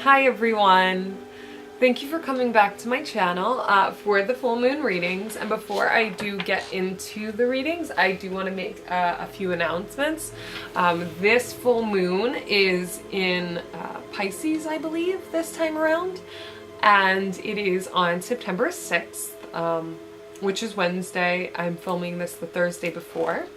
Hi everyone! Thank you for coming back to my channel for the full moon readings. And before I do get into the readings, I do want to make a few announcements. This full moon is in Pisces, I believe, this time around. And it is on September 6th, which is Wednesday. I'm filming this the Thursday before.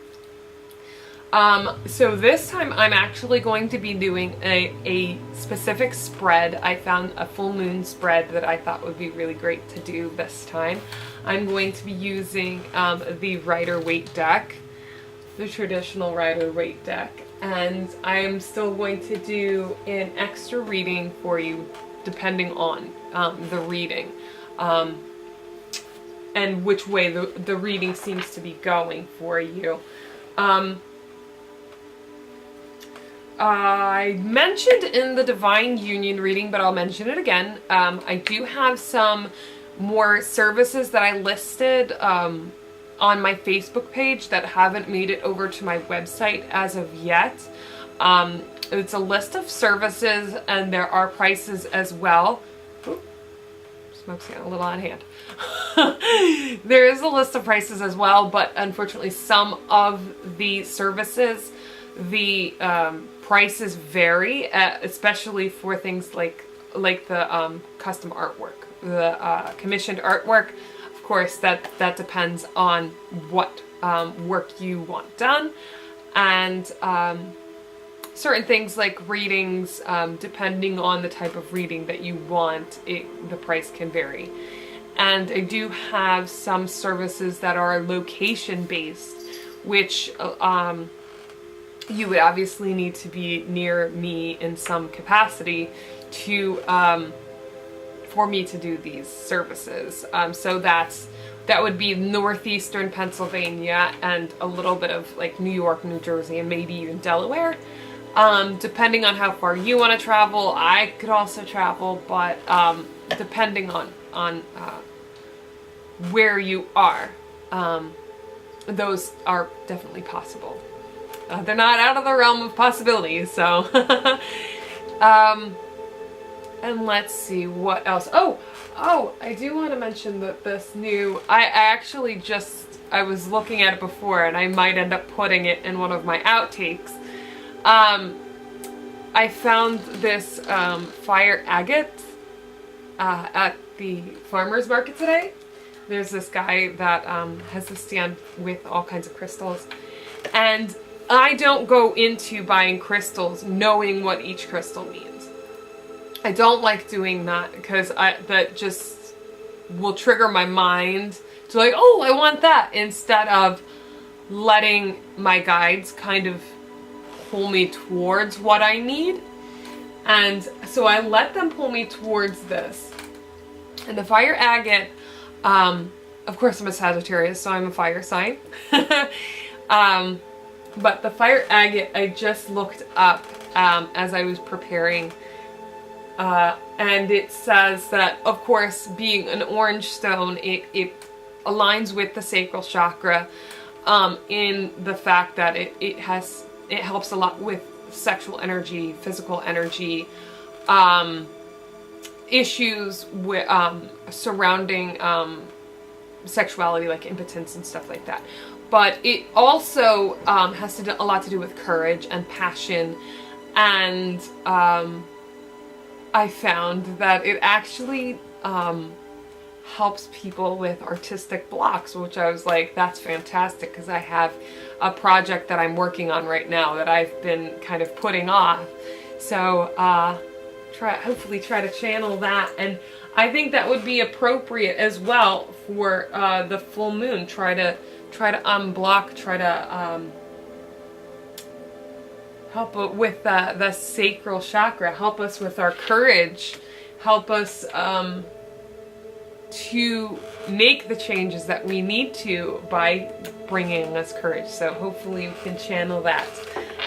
So this time I'm actually going to be doing a specific spread. I found a full moon spread that I thought would be really great to do this time. I'm going to be using the Rider-Waite deck, the traditional Rider-Waite deck, and I am still going to do an extra reading for you depending on the reading and which way the reading seems to be going for you. I mentioned in the Divine Union reading, but I'll mention it again. I do have some more services that I listed on my Facebook page that haven't made it over to my website as of yet. It's a list of services and there are prices as well. Ooh, smoke's getting a little on hand. There is a list of prices as well, but unfortunately some of the services, the prices vary, especially for things like the custom artwork, the commissioned artwork. Of course, that depends on what work you want done, and certain things like readings, depending on the type of reading that you want, the price can vary. And I do have some services that are location based, which you would obviously need to be near me in some capacity to for me to do these services. So that would be northeastern Pennsylvania and a little bit of like New York, New Jersey, and maybe even Delaware. Depending on how far you want to travel, I could also travel, but depending on where you are, those are definitely possible. They're not out of the realm of possibilities, so. And let's see what else. Oh, I do want to mention that this new, I was looking at it before and I might end up putting it in one of my outtakes. I found this fire agate at the farmer's market today. There's this guy that has a stand with all kinds of crystals, and I don't go into buying crystals knowing what each crystal means. I don't like doing that because that just will trigger my mind to like, oh, I want that, instead of letting my guides kind of pull me towards what I need. And so I let them pull me towards this. And the fire agate, of course I'm a Sagittarius, so I'm a fire sign. But the fire agate, I just looked up as I was preparing, and it says that, of course, being an orange stone, it aligns with the sacral chakra in the fact that it helps a lot with sexual energy, physical energy, issues with surrounding sexuality, like impotence and stuff like that. But it also has a lot to do with courage and passion, and I found that it actually helps people with artistic blocks, which I was like, that's fantastic, because I have a project that I'm working on right now that I've been kind of putting off. So hopefully try to channel that, and I think that would be appropriate as well for the full moon. Try to unblock, try to help with the sacral chakra, help us with our courage, help us to make the changes that we need to by bringing us courage. So hopefully we can channel that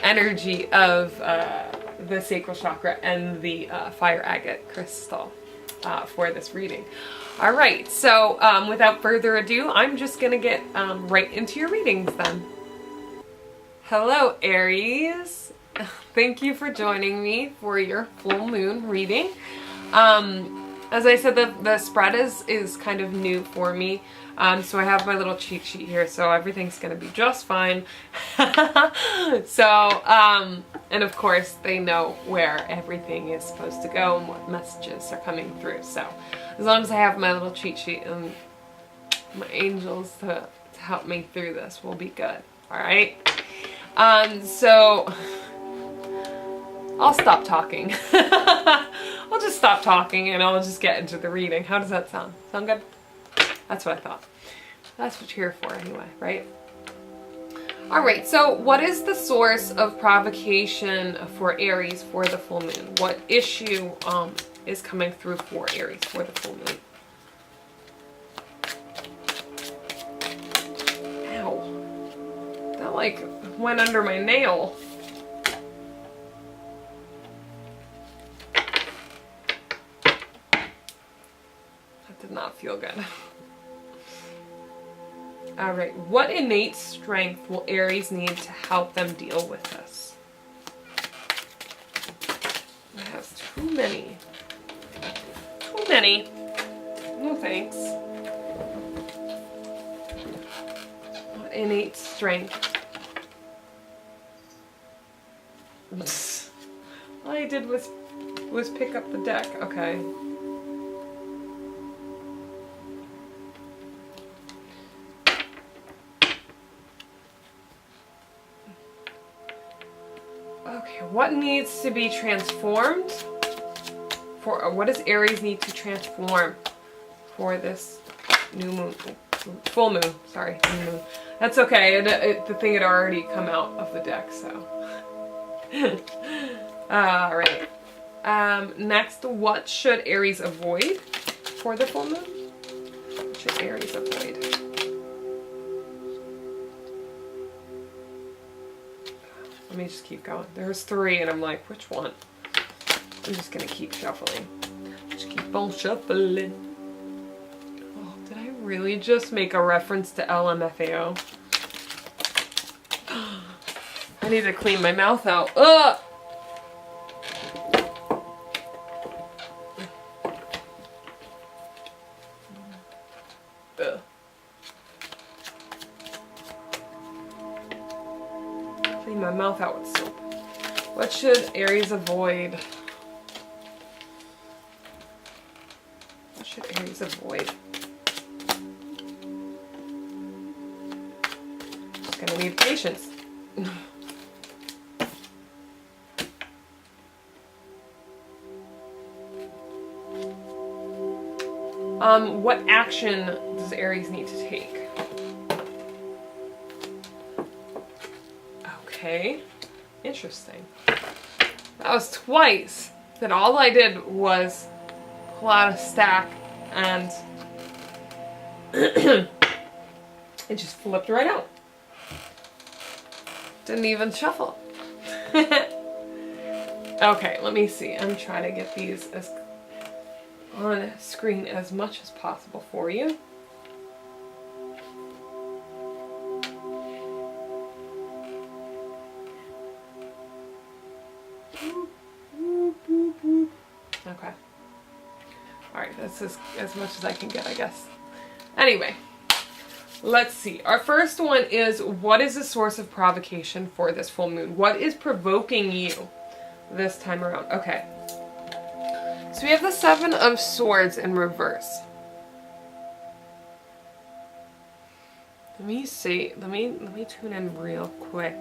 energy of the sacral chakra and the fire agate crystal for this reading. All right, so without further ado, I'm just gonna get right into your readings then. Hello, Aries, Thank you for joining me for your full moon reading. As I said, the spread is kind of new for me. So I have my little cheat sheet here, so everything's gonna be just fine. So, and of course they know where everything is supposed to go and what messages are coming through. So as long as I have my little cheat sheet and my angels to help me through this, we'll be good. All right. So I'll stop talking. I'll just stop talking and I'll just get into the reading. How does that sound? Sound good? That's what I thought. That's what you're here for anyway, right? All right, so what is the source of provocation for Aries for the full moon? What issue is coming through for Aries for the full moon? Ow. That like went under my nail. Did not feel good. All right, what innate strength will Aries need to help them deal with this? It has too many. Too many. No thanks. What innate strength? All I did was pick up the deck. Okay. Okay, what needs to be transformed for, what does Aries need to transform for this new moon, full moon, sorry, new moon. That's okay, the thing had already come out of the deck, so. All right. Next, what should Aries avoid for the full moon? What should Aries avoid? Let me just keep going. There's 3 and I'm like, which one? I'm just gonna keep shuffling. Just keep on shuffling. Oh, did I really just make a reference to LMFAO? I need to clean my mouth out. Ugh! Ugh. Clean my mouth out with soap. What should Aries avoid? What should Aries avoid? Just gonna need patience. What action does Aries need to take? Okay, interesting. That was twice that all I did was pull out a stack and it just flipped right out. Didn't even shuffle. Okay, let me see. I'm trying to get these as on screen as much as possible for you. Okay. Alright, that's as much as I can get, I guess. Anyway, let's see. Our first one is, what is the source of provocation for this full moon? What is provoking you this time around? Okay. So we have the 7 of Swords in reverse. Let me see. Let me tune in real quick.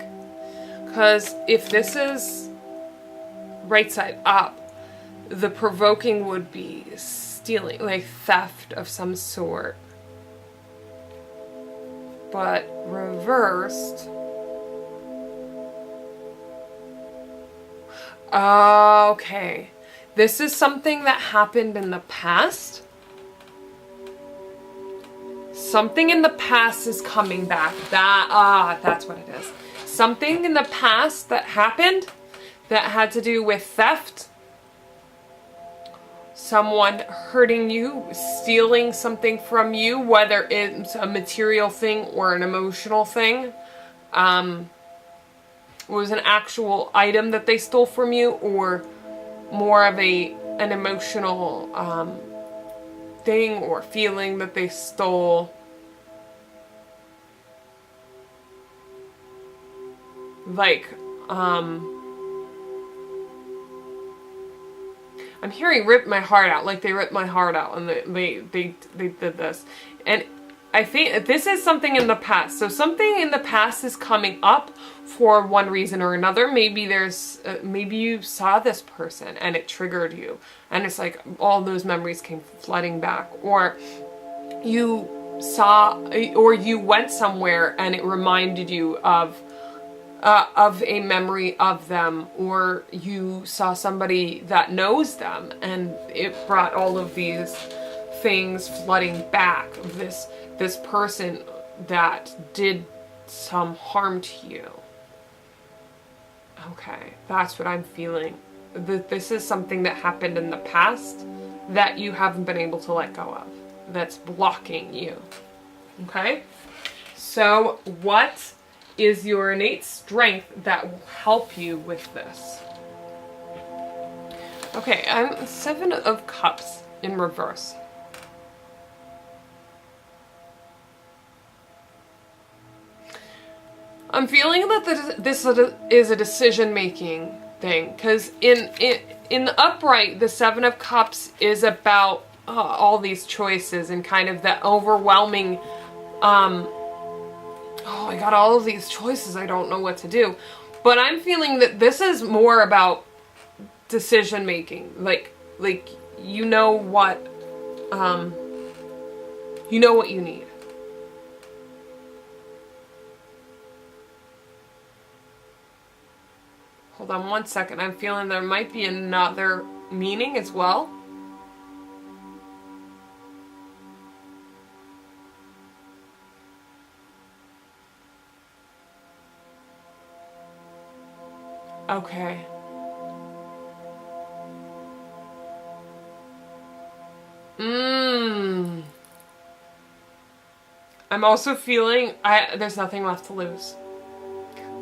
Because if this is right side up, the provoking would be stealing, like theft of some sort. But reversed. Okay. This is something that happened in the past. Something in the past is coming back. That's what it is. Something in the past that happened that had to do with theft. Someone hurting you, stealing something from you, whether it's a material thing or an emotional thing. was an actual item that they stole from you, or more of an emotional thing or feeling that they stole. Like, I'm hearing rip my heart out, like they ripped my heart out and they did this. And I think this is something in the past. So something in the past is coming up for one reason or another. Maybe there's, maybe you saw this person and it triggered you. And it's like all those memories came flooding back. Or you saw, or you went somewhere and it reminded you of a memory of them, or you saw somebody that knows them and it brought all of these things flooding back of this person that did some harm to you. Okay, that's what I'm feeling. This is something that happened in the past that you haven't been able to let go of, that's blocking you. Okay, so what is your innate strength that will help you with this? Okay, I'm 7 of Cups in reverse. I'm feeling that this is a decision-making thing, because in the upright, the 7 of Cups is about all these choices and kind of that overwhelming, oh, I got all of these choices, I don't know what to do. But I'm feeling that this is more about decision making. Like you know what you need. Hold on one second. I'm feeling there might be another meaning as well. Okay. I'm also feeling there's nothing left to lose.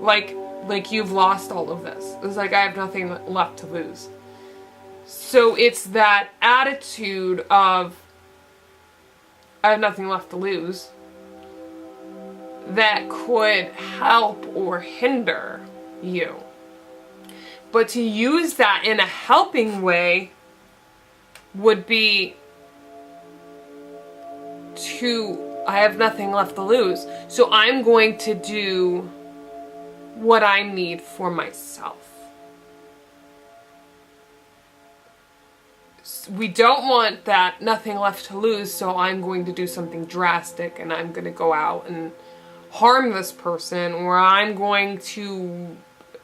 Like you've lost all of this. It's like I have nothing left to lose. So it's that attitude of I have nothing left to lose that could help or hinder you. But to use that in a helping way would be I have nothing left to lose, so I'm going to do what I need for myself. We don't want that nothing left to lose, so I'm going to do something drastic and I'm going to go out and harm this person, or I'm going to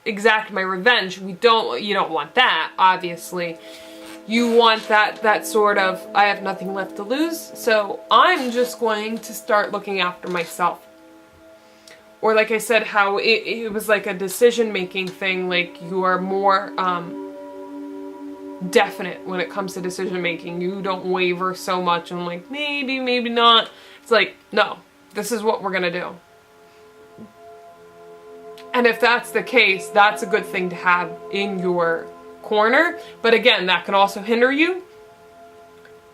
exact my revenge. You don't want that, obviously. You want that sort of, I have nothing left to lose, so I'm just going to start looking after myself. Or like I said, how it was like a decision-making thing, like you are more definite when it comes to decision-making. You don't waver so much and like, maybe, maybe not. It's like, no, this is what we're gonna do. And if that's the case, that's a good thing to have in your corner. But again, that can also hinder you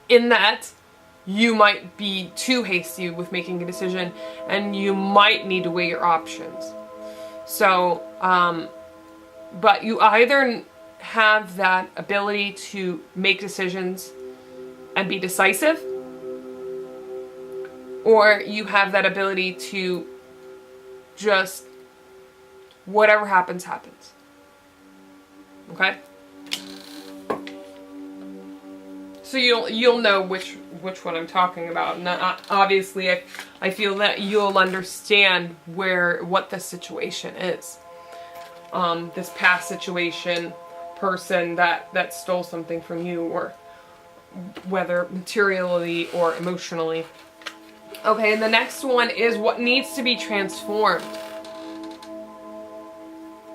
in that you might be too hasty with making a decision and you might need to weigh your options. So, but you either have that ability to make decisions and be decisive, or you have that ability to just whatever happens, happens. Okay? So you'll know which one I'm talking about. And obviously, I feel that you'll understand what the situation is. This past situation, person that stole something from you, or whether materially or emotionally. Okay, and the next one is what needs to be transformed.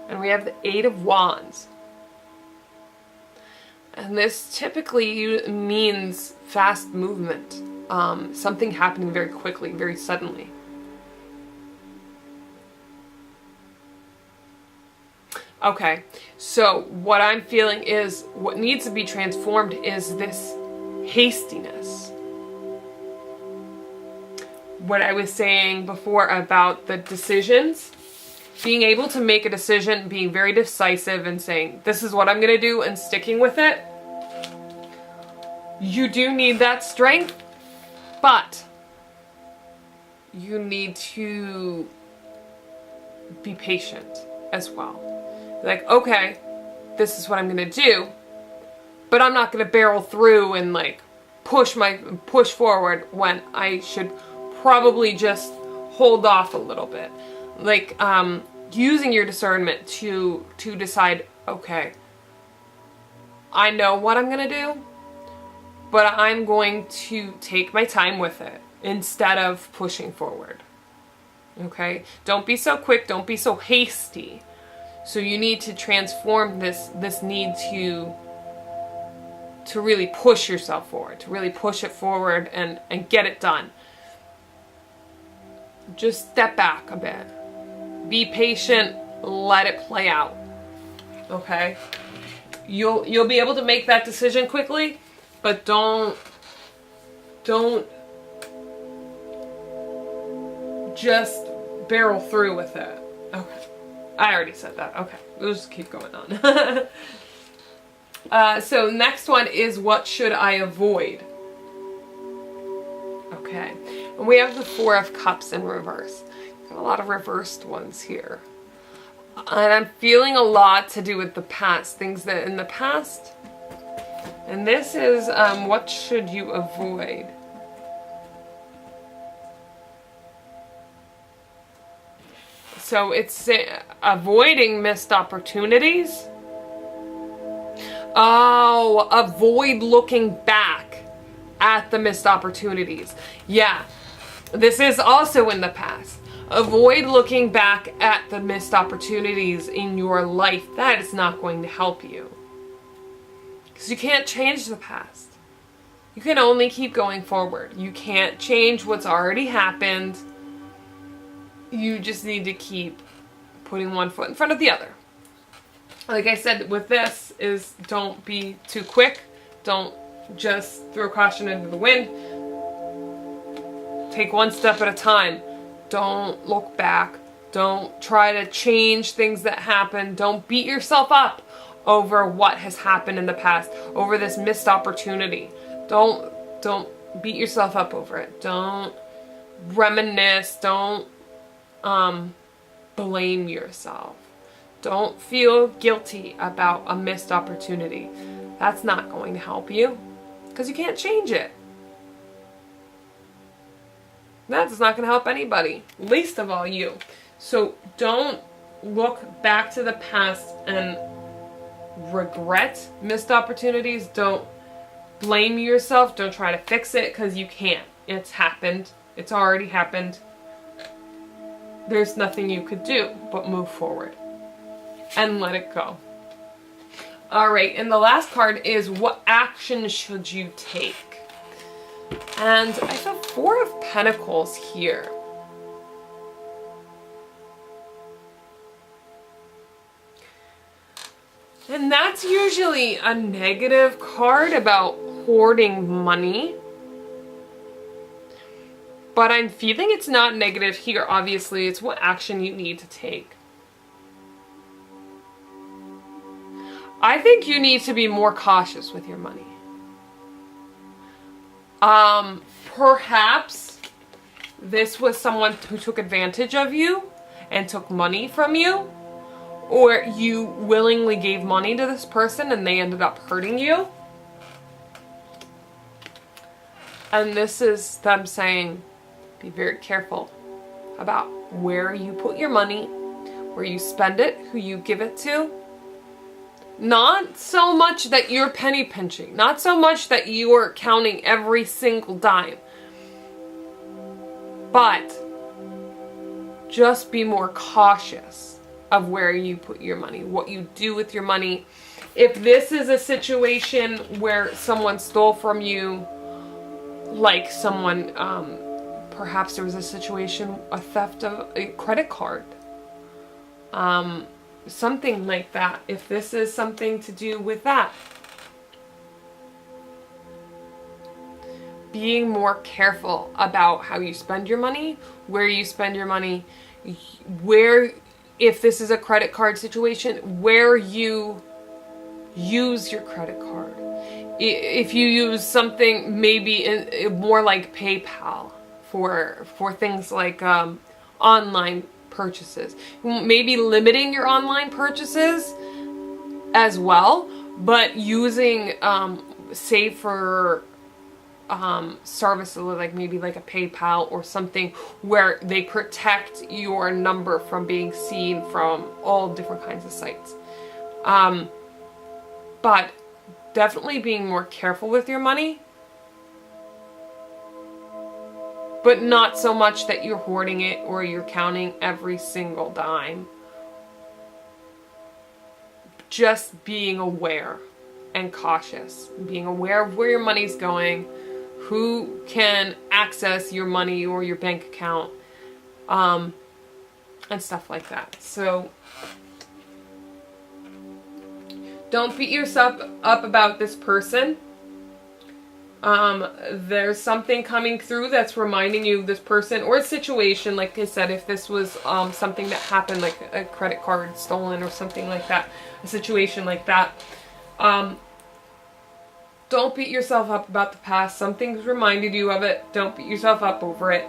And we have the 8 of Wands. And this typically means fast movement. Something happening very quickly, very suddenly. Okay, so what I'm feeling is what needs to be transformed is this hastiness. What I was saying before about the decisions, being able to make a decision, being very decisive and saying, this is what I'm going to do and sticking with it. You do need that strength, but you need to be patient as well. Like, okay, this is what I'm going to do, but I'm not going to barrel through and like push forward when I should probably just hold off a little bit. Like, using your discernment to decide, okay, I know what I'm going to do, but I'm going to take my time with it instead of pushing forward. Okay? Don't be so quick. Don't be so hasty. So you need to transform this need to really push yourself forward, to really push it forward and get it done. Just step back a bit. Be patient. Let it play out. Okay? You'll be able to make that decision quickly, but don't just barrel through with it. Okay. I already said that. Okay. We'll just keep going on. So next one is, what should I avoid? Okay. And we have the Four of Cups in reverse. Got a lot of reversed ones here. And I'm feeling a lot to do with the past. Things that in the past. And this is, what should you avoid? So it's avoiding missed opportunities. Oh, avoid looking back at the missed opportunities. Yeah, this is also in the past. Avoid looking back at the missed opportunities in your life. That is not going to help you. Because you can't change the past. You can only keep going forward. You can't change what's already happened. You just need to keep putting one foot in front of the other. Like I said, with this is, don't be too quick. Don't just throw caution into the wind. Take one step at a time. Don't look back. Don't try to change things that happened. Don't beat yourself up over what has happened in the past, over this missed opportunity. Don't beat yourself up over it. Don't reminisce. Don't blame yourself. Don't feel guilty about a missed opportunity. That's not going to help you because you can't change it. That's not going to help anybody, least of all you. So don't look back to the past and regret missed opportunities. Don't blame yourself. Don't try to fix it because you can't. It's happened. It's already happened. There's nothing you could do but move forward and let it go. All right, and the last card is, what action should you take? And I have Four of Pentacles here. And that's usually a negative card about hoarding money. But I'm feeling it's not negative here, obviously. It's what action you need to take. I think you need to be more cautious with your money. Perhaps this was someone who took advantage of you and took money from you. Or you willingly gave money to this person and they ended up hurting you. And this is them saying, be very careful about where you put your money, where you spend it, who you give it to. Not so much that you're penny pinching, not so much that you're counting every single dime, but just be more cautious of where you put your money, what you do with your money. If this is a situation where someone stole from you, like someone, perhaps there was a situation, a theft of a credit card. something like that, if this is something to do with that. Being more careful about how you spend your money, where you spend your money, where, if this is a credit card situation, where you use your credit card. If you use something maybe more like PayPal for things like online purchases, maybe limiting your online purchases as well, but using safer services like maybe like a PayPal or something where they protect your number from being seen from all different kinds of sites. But definitely being more careful with your money, but not so much that you're hoarding it or you're counting every single dime. Just being aware and cautious, being aware of where your money's going, who can access your money or your bank account, and stuff like that. So don't beat yourself up about this person. There's something coming through that's reminding you of this person or a situation. Like I said, if this was something that happened, like a credit card stolen or something like that, a situation like that, don't beat yourself up about the past. Something's reminded you of it. Don't beat yourself up over it.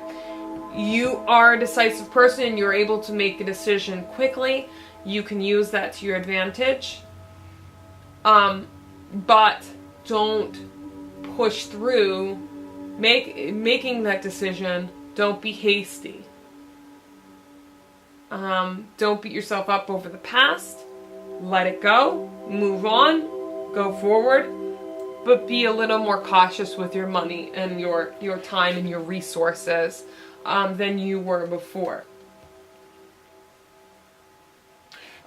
You are a decisive person. You're able to make a decision quickly. You can use that to your advantage. But don't push through making that decision. Don't be hasty. Don't beat yourself up over the past. Let it go. Move on. Go forward. But be a little more cautious with your money and your time and your resources than you were before.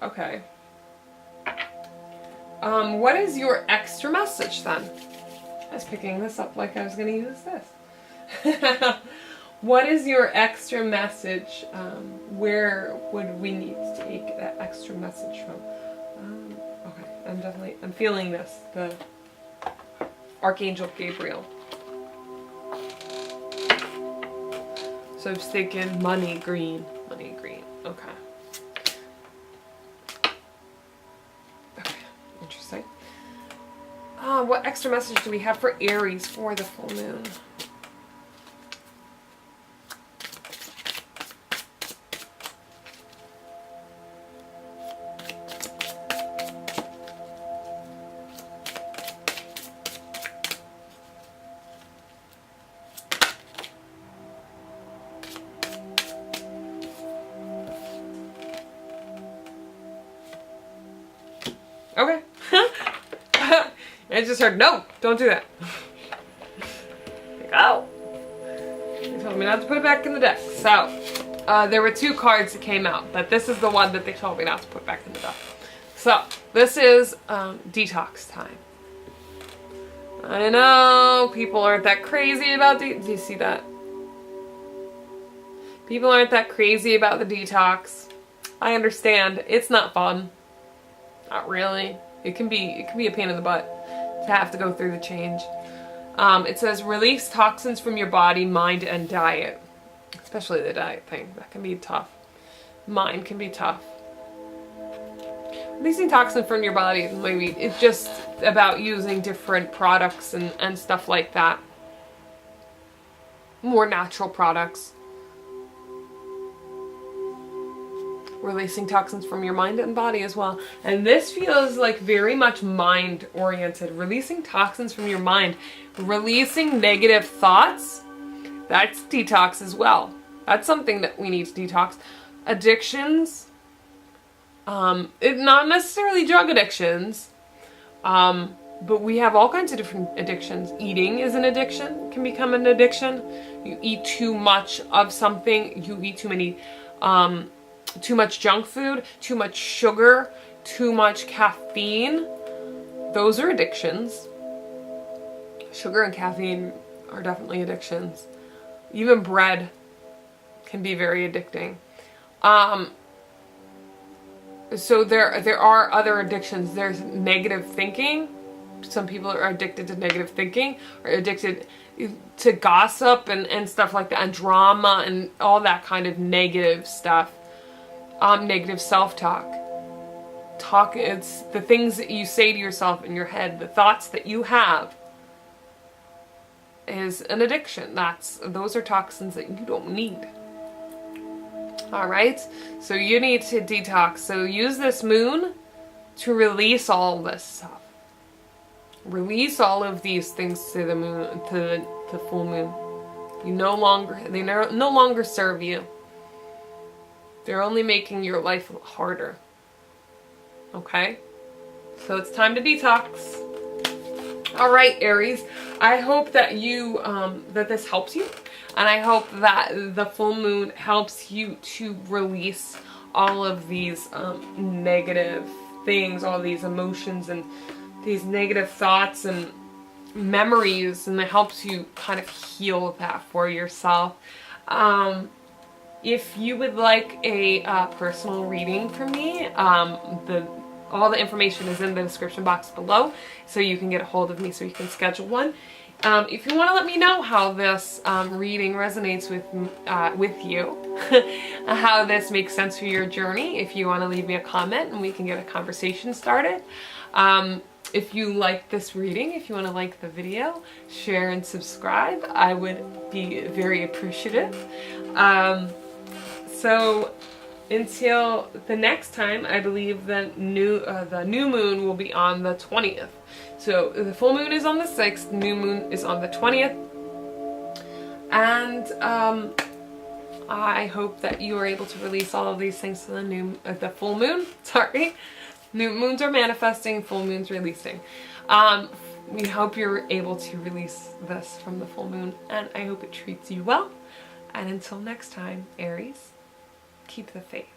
Okay. What is your extra message then? I was picking this up like I was going to use this. What is your extra message? Where would we need to take that extra message from? Okay, I'm feeling this. The Archangel Gabriel. So I was thinking money green. Money green. Okay. Okay, interesting. What extra message do we have for Aries for the full moon? Okay. I just heard, no, don't do that. Like, oh. They told me not to put it back in the deck. So, there were 2 cards that came out, but this is the one that they told me not to put back in the deck. So, this is detox time. I know people aren't that crazy about do you see that? People aren't that crazy about the detox. I understand. It's not fun. Not really. It can be a pain in the butt to have to go through the change. It says release toxins from your body, mind, and diet. Especially the diet thing. That can be tough. Mind can be tough. Releasing toxin from your body, maybe it's just about using different products and stuff like that. More natural products. Releasing toxins from your mind and body as well. And this feels like very much mind oriented. Releasing toxins from your mind. Releasing negative thoughts. That's detox as well. That's something that we need to detox. Addictions. Not necessarily drug addictions. But we have all kinds of different addictions. Eating is an addiction. Can become an addiction. You eat too much of something. You eat too many too much junk food, too much sugar, too much caffeine. Those are addictions. Sugar and caffeine are definitely addictions. Even bread can be very addicting. So there are other addictions. There's negative thinking. Some people are addicted to negative thinking, or addicted to gossip and stuff like that, and drama and all that kind of negative stuff. Negative self-talk. It's the things that you say to yourself in your head, the thoughts that you have is an addiction. Those are toxins that you don't need. Alright? So you need to detox. So use this moon to release all this stuff. Release all of these things to the moon, to the full moon. They no longer serve you. They're only making your life harder. Okay? So it's time to detox. Alright, Aries. I hope that that this helps you. And I hope that the full moon helps you to release all of these negative things, all these emotions and these negative thoughts and memories, and it helps you kind of heal that for yourself. If you would like a personal reading from me, all the information is in the description box below, so you can get a hold of me so you can schedule one. If you want to let me know how this reading resonates with you, how this makes sense for your journey, if you want to leave me a comment and we can get a conversation started. If you like this reading, if you want to like the video, share and subscribe, I would be very appreciative. So until the next time, I believe the new moon will be on the 20th. So the full moon is on the 6th, new moon is on the 20th. And I hope that you are able to release all of these things to the full moon. Sorry. New moons are manifesting, full moons releasing. We hope you're able to release this from the full moon, and I hope it treats you well. And until next time, Aries, keep the faith.